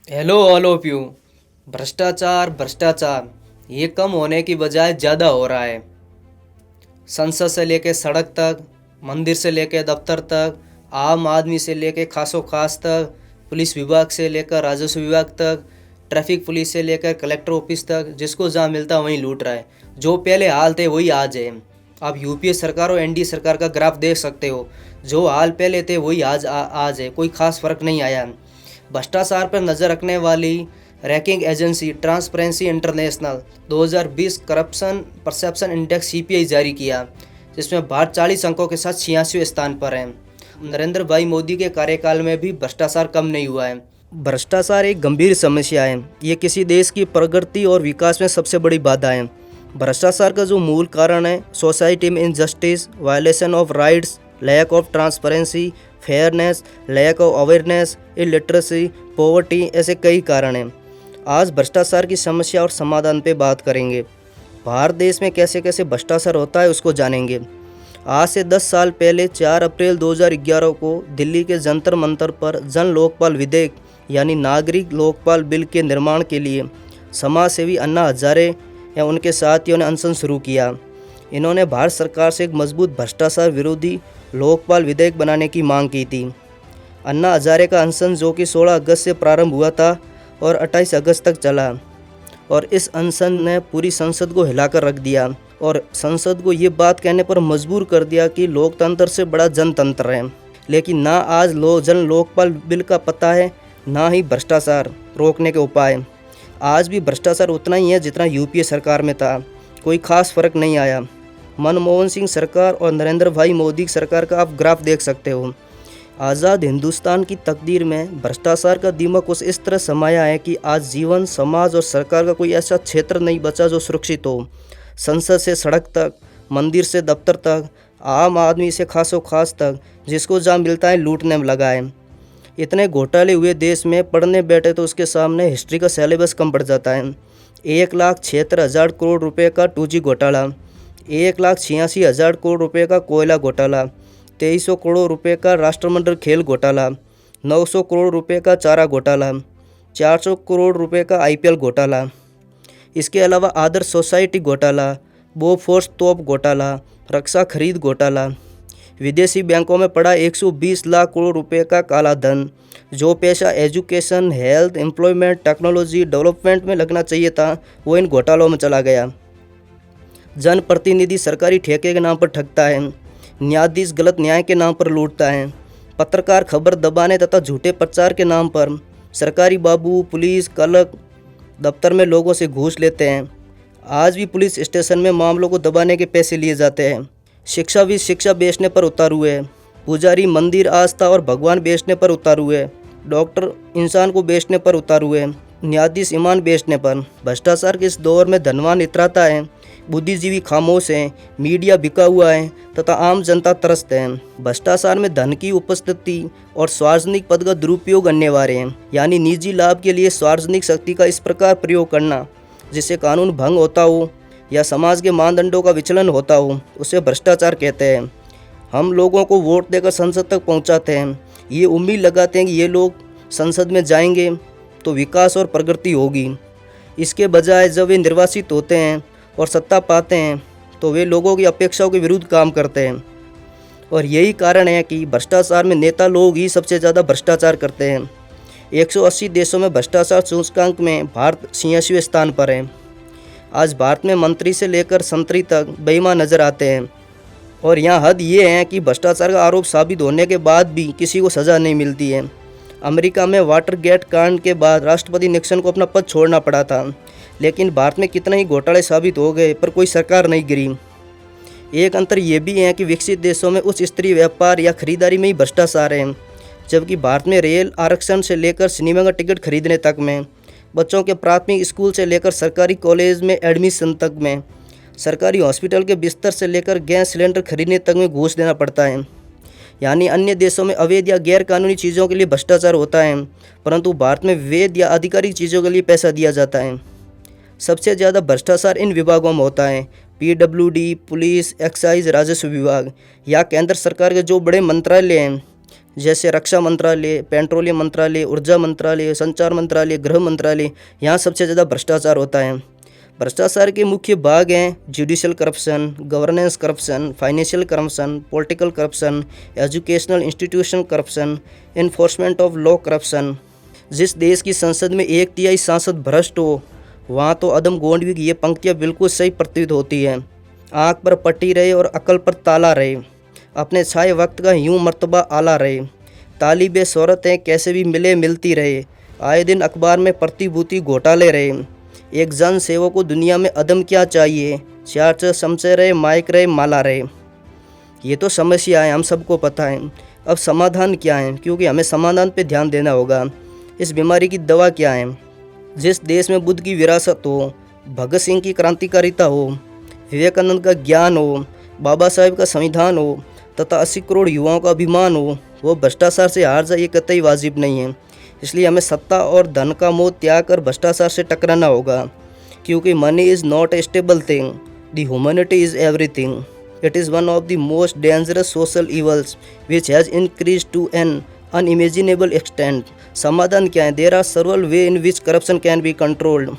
Hello all of you. भ्रष्टाचार भ्रष्टाचार ये कम होने की बजाय ज़्यादा हो रहा है। संसद से लेकर सड़क तक, मंदिर से लेकर दफ्तर तक, आम आदमी से लेकर खासो खास तक, पुलिस विभाग से लेकर राजस्व विभाग तक, ट्रैफिक पुलिस से लेकर कलेक्टर ऑफिस तक, जिसको जहाँ मिलता वहीं लूट रहा है। जो पहले हाल थे वही आज है। आप यूपीए सरकार और एनडीए सरकार का ग्राफ देख सकते हो। जो हाल पहले थे वही आज है। कोई खास फर्क नहीं आया। भ्रष्टाचार पर नज़र रखने वाली ranking agency transparency international 2020 corruption perception index CPI जारी किया, जिसमें भारत 40 अंकों के साथ 86वें स्थान पर है। नरेंद्र भाई मोदी के कार्यकाल में भी भ्रष्टाचार कम नहीं हुआ है। भ्रष्टाचार एक गंभीर समस्या है। ये किसी देश की प्रगति और विकास में सबसे बड़ी बाधा है। भ्रष्टाचार का जो मूल कारण है, सोसाइटी में injustice, violation of rights, lack of transparency, fairness, lack of awareness, illiteracy, poverty, ऐसे कई कारण हैं। आज भ्रष्टाचार की समस्या और समाधान पे बात करेंगे। भारत देश में कैसे कैसे भ्रष्टाचार होता है उसको जानेंगे। आज से 10 साल पहले 4 अप्रैल 2011 को दिल्ली के जंतर मंतर पर जन लोकपाल विधेयक यानी नागरिक लोकपाल बिल के निर्माण के लिए समाज सेवी अन्ना हजारे या उनके साथियों ने अनशन शुरू किया। इन्होंने भारत सरकार से एक मजबूत भ्रष्टाचार विरोधी लोकपाल विधेयक बनाने की मांग की थी। अन्ना हजारे का अनशन, जो कि 16 अगस्त से प्रारंभ हुआ था और 28 अगस्त तक चला, और इस अनशन ने पूरी संसद को हिलाकर रख दिया और संसद को ये बात कहने पर मजबूर कर दिया कि लोकतंत्र से बड़ा जनतंत्र है। लेकिन ना आज जन लोकपाल बिल का पता है, ना ही भ्रष्टाचार रोकने के उपाय। आज भी भ्रष्टाचार उतना ही है जितना यूपीए सरकार में था। कोई खास फर्क नहीं आया। मनमोहन सिंह सरकार और नरेंद्र भाई मोदी सरकार का आप ग्राफ देख सकते हो। आज़ाद हिंदुस्तान की तकदीर में भ्रष्टाचार का दीमक उस इस तरह समाया है कि आज जीवन, समाज और सरकार का कोई ऐसा क्षेत्र नहीं बचा जो सुरक्षित हो। संसद से सड़क तक, मंदिर से दफ्तर तक, आम आदमी से खासो खास तक, जिसको जहाँ मिलता है लूटने में लगा है। इतने घोटाले हुए देश में पढ़ने बैठे तो उसके सामने हिस्ट्री का सिलेबस कम पड़ जाता है। 1,76,000 करोड़ रुपए का 2G घोटाला, 1,86,000 करोड़ रुपए का कोयला घोटाला, 2300 करोड़ रुपए का राष्ट्रमंडल खेल घोटाला, 900 करोड़ रुपए का चारा घोटाला, 400 करोड़ रुपए का IPL घोटाला। इसके अलावा आदर्श सोसाइटी घोटाला, बोफोर्स तोप घोटाला, रक्षा खरीद घोटाला, विदेशी बैंकों में पड़ा 120 लाख करोड़ रुपए का काला धन, जो पैसा education, health, employment, technology development में लगना चाहिए था, वो इन घोटालों में चला गया। जनप्रतिनिधि सरकारी ठेके के नाम पर ठगता है। न्यायाधीश गलत न्याय के नाम पर लूटता है। पत्रकार खबर दबाने तथा झूठे प्रचार के नाम पर सरकारी बाबू, पुलिस, क्लर्क दफ्तर में लोगों से घूस लेते हैं। आज भी पुलिस स्टेशन में मामलों को दबाने के पैसे लिए जाते हैं। शिक्षाविद शिक्षा बेचने पर उतारू है। पुजारी मंदिर, आस्था और भगवान बेचने पर उतारू है। डॉक्टर इंसान को बेचने पर उतारू है। न्यायाधीश ईमान बेचने पर। भ्रष्टाचार के इस दौर में धनवान इतराता है, बुद्धिजीवी खामोश हैं, मीडिया बिका हुआ है तथा आम जनता त्रस्त है। भ्रष्टाचार में धन की उपस्थिति और सार्वजनिक पद का दुरुपयोग अनिवार्य है, यानी निजी लाभ के लिए सार्वजनिक शक्ति का इस प्रकार प्रयोग करना जिससे कानून भंग होता हो या समाज के मानदंडों का विचलन होता हो, उसे भ्रष्टाचार कहते हैं। हम लोगों को वोट देकर संसद तक पहुंचाते हैं, ये उम्मीद लगाते हैं कि ये लोग संसद में जाएंगे तो विकास और प्रगति होगी। इसके बजाय जब वे निर्वाचित होते हैं और सत्ता पाते हैं तो वे लोगों की अपेक्षाओं के विरुद्ध काम करते हैं। और यही कारण है कि भ्रष्टाचार में नेता लोग ही सबसे ज़्यादा भ्रष्टाचार करते हैं। 180 देशों में भ्रष्टाचार सूचकांक में भारत 86वें स्थान पर है। आज भारत में मंत्री से लेकर संतरी तक बेईमान नजर आते हैं। और यहाँ हद ये है कि भ्रष्टाचार का आरोप साबित होने के बाद भी किसी को सज़ा नहीं मिलती है। अमेरिका में वाटरगेट कांड के बाद राष्ट्रपति निक्सन को अपना पद छोड़ना पड़ा था, लेकिन भारत में कितने ही घोटाले साबित हो गए पर कोई सरकार नहीं गिरी। एक अंतर ये भी है कि विकसित देशों में उच्च स्तरीय व्यापार या खरीदारी में ही भ्रष्टाचार है, जबकि भारत में रेल आरक्षण से लेकर सिनेमा का टिकट खरीदने तक में, बच्चों के प्राथमिक स्कूल से लेकर सरकारी कॉलेज में एडमिशन तक में, सरकारी हॉस्पिटल के बिस्तर से लेकर गैस सिलेंडर खरीदने तक में घूस देना पड़ता है। यानी अन्य देशों में अवैध या गैर कानूनी चीज़ों के लिए भ्रष्टाचार होता है, परंतु भारत में वैध या आधिकारिक चीज़ों के लिए पैसा दिया जाता है। सबसे ज़्यादा भ्रष्टाचार इन विभागों में होता है, PWD, पुलिस, एक्साइज, राजस्व विभाग या केंद्र सरकार के जो बड़े मंत्रालय हैं जैसे रक्षा मंत्रालय, पेट्रोलियम मंत्रालय, ऊर्जा मंत्रालय, संचार मंत्रालय, गृह मंत्रालय, यहाँ सबसे ज़्यादा भ्रष्टाचार होता है। भ्रष्टाचार के मुख्य भाग हैं judicial corruption, governance corruption, financial corruption, political corruption, educational institution corruption, enforcement of law corruption. जिस देश की संसद में 1/3 सांसद भ्रष्ट हो, वहाँ तो अदम गोंडवी की ये पंक्तियाँ बिल्कुल सही प्रतीत होती हैं। आँख पर पट्टी रहे और अकल पर ताला रहे, अपने छाए वक्त का यूं मर्तबा आला रहे, तालिबे शोहरतें कैसे भी मिले मिलती रहे, आए दिन अखबार में प्रतिभूति घोटाले रहे। एक जन सेवक को दुनिया में अदम क्या चाहिए, चार चमचे रहे, माइक रहे, माला रहे। ये तो समस्या है, हम सबको पता है। अब समाधान क्या है, क्योंकि हमें समाधान पे ध्यान देना होगा। इस बीमारी की दवा क्या है? जिस देश में बुद्ध की विरासत हो, भगत सिंह की क्रांतिकारिता हो, विवेकानंद का ज्ञान हो, बाबा साहेब का संविधान हो तथा 80 करोड़ युवाओं का अभिमान हो, वो भ्रष्टाचार से हार जाए ये कतई वाजिब नहीं है। इसलिए हमें सत्ता और धन का मोह त्याग कर भ्रष्टाचार से टकराना होगा, क्योंकि money is not a stable thing, the humanity is everything. It is one of the most dangerous social evils which has increase to an unimaginable extent. समाधान क्या है? There are several way in which corruption can be controlled.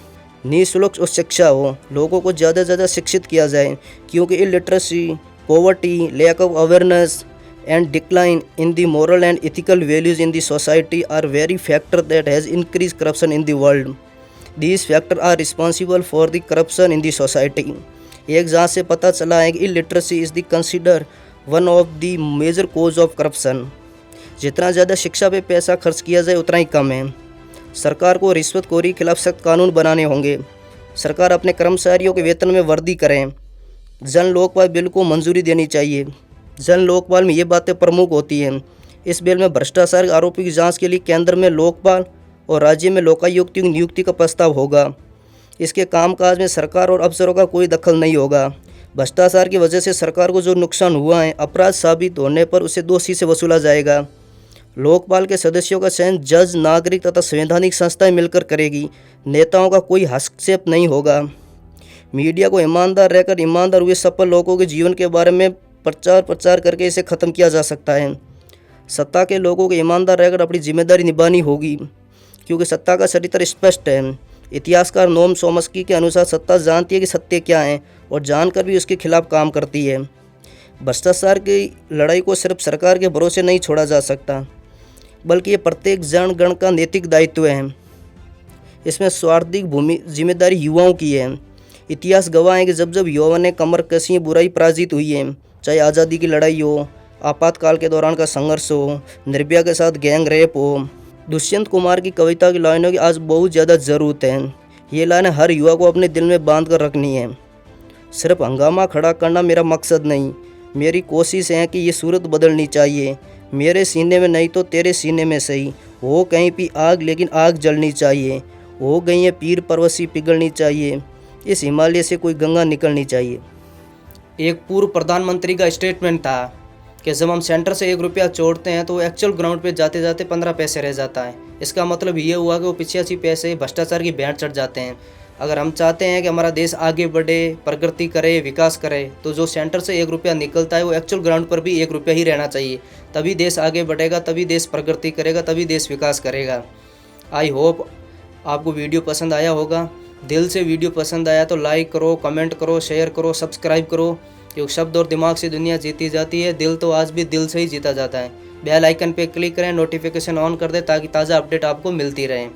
निःशुल्क शिक्षा हो, लोगों को ज़्यादा से ज़्यादा शिक्षित किया जाए, क्योंकि illiteracy, poverty, lack of awareness and decline in the moral and ethical values in the society are very factors that has increased corruption in the world. These factors are responsible for the corruption in the society. एक जांच से पता चला है कि illiteracy is the considered one of the major cause of corruption. जितना ज़्यादा शिक्षा पे पैसा खर्च किया जाए उतना ही कम है। सरकार को रिश्वतखोरी के खिलाफ सख्त कानून बनाने होंगे। सरकार अपने कर्मचारियों के वेतन में वृद्धि करें। जन लोकपाल बिल को मंजूरी देनी चाहिए। जन लोकपाल में ये बातें प्रमुख होती हैं। इस बिल में भ्रष्टाचार के आरोपी की जांच के लिए केंद्र में लोकपाल और राज्य में लोकायुक्त की नियुक्ति का प्रस्ताव होगा। इसके कामकाज में सरकार और अफसरों का कोई दखल नहीं होगा। भ्रष्टाचार की वजह से सरकार को जो नुकसान हुआ है, अपराध साबित होने पर उसे दोषी से वसूला जाएगा। लोकपाल के सदस्यों का चयन जज, नागरिक तथा संवैधानिक संस्थाएं मिलकर करेगी। नेताओं का कोई हस्तक्षेप नहीं होगा। मीडिया को ईमानदार रहकर ईमानदार हुए सफल लोगों के जीवन के बारे में प्रचार करके इसे ख़त्म किया जा सकता है। सत्ता के लोगों को ईमानदार रहकर अपनी जिम्मेदारी निभानी होगी, क्योंकि सत्ता का चरित्र स्पष्ट है। इतिहासकार नोम चॉम्स्की के अनुसार सत्ता जानती है कि सत्य क्या है और जानकर भी उसके खिलाफ काम करती है। भ्रष्टाचार की लड़ाई को सिर्फ सरकार के भरोसे नहीं छोड़ा जा सकता, बल्कि ये प्रत्येक जनगण का नैतिक दायित्व है। इसमें स्वार्थिक जिम्मेदारी युवाओं की है। इतिहास गवाह है कि जब जब युवाओं ने कमर कसी, बुराई पराजित हुई है, चाहे आज़ादी की लड़ाई हो, आपातकाल के दौरान का संघर्ष हो, निर्भया के साथ गैंग रेप हो, दुष्यंत कुमार की कविता की लाइनों की आज बहुत ज़्यादा ज़रूरत है। ये लाइनें हर युवा को अपने दिल में बांध कर रखनी है। सिर्फ हंगामा खड़ा करना मेरा मकसद नहीं, मेरी कोशिश है कि ये सूरत बदलनी चाहिए। मेरे सीने में नहीं तो तेरे सीने में सही, हो कहीं भी आग लेकिन आग जलनी चाहिए, हो गई है पीर परवसी पिघलनी चाहिए, इस हिमालय से कोई गंगा निकलनी चाहिए। एक पूर्व प्रधानमंत्री का स्टेटमेंट था कि जब हम सेंटर से 1 रुपया छोड़ते हैं तो वो एक्चुअल ग्राउंड पे जाते जाते 15 पैसे रह जाता है। इसका मतलब ये हुआ कि वो 85 पैसे भ्रष्टाचार की भेंट चढ़ जाते हैं। अगर हम चाहते हैं कि हमारा देश आगे बढ़े, प्रगति करे, विकास करे, तो जो सेंटर से 1 रुपया निकलता है वो एक्चुअल ग्राउंड पर भी 1 रुपया ही रहना चाहिए। तभी देश आगे बढ़ेगा, तभी देश प्रगति करेगा, तभी देश विकास करेगा। आई होप आपको वीडियो पसंद आया होगा। दिल से वीडियो पसंद आया तो लाइक करो, कमेंट करो, शेयर करो, सब्सक्राइब करो, क्योंकि शब्द और दिमाग से दुनिया जीती जाती है, दिल तो आज भी दिल से ही जीता जाता है। बेल आइकन पे क्लिक करें, नोटिफिकेशन ऑन कर दें ताकि ताज़ा अपडेट आपको मिलती रहे।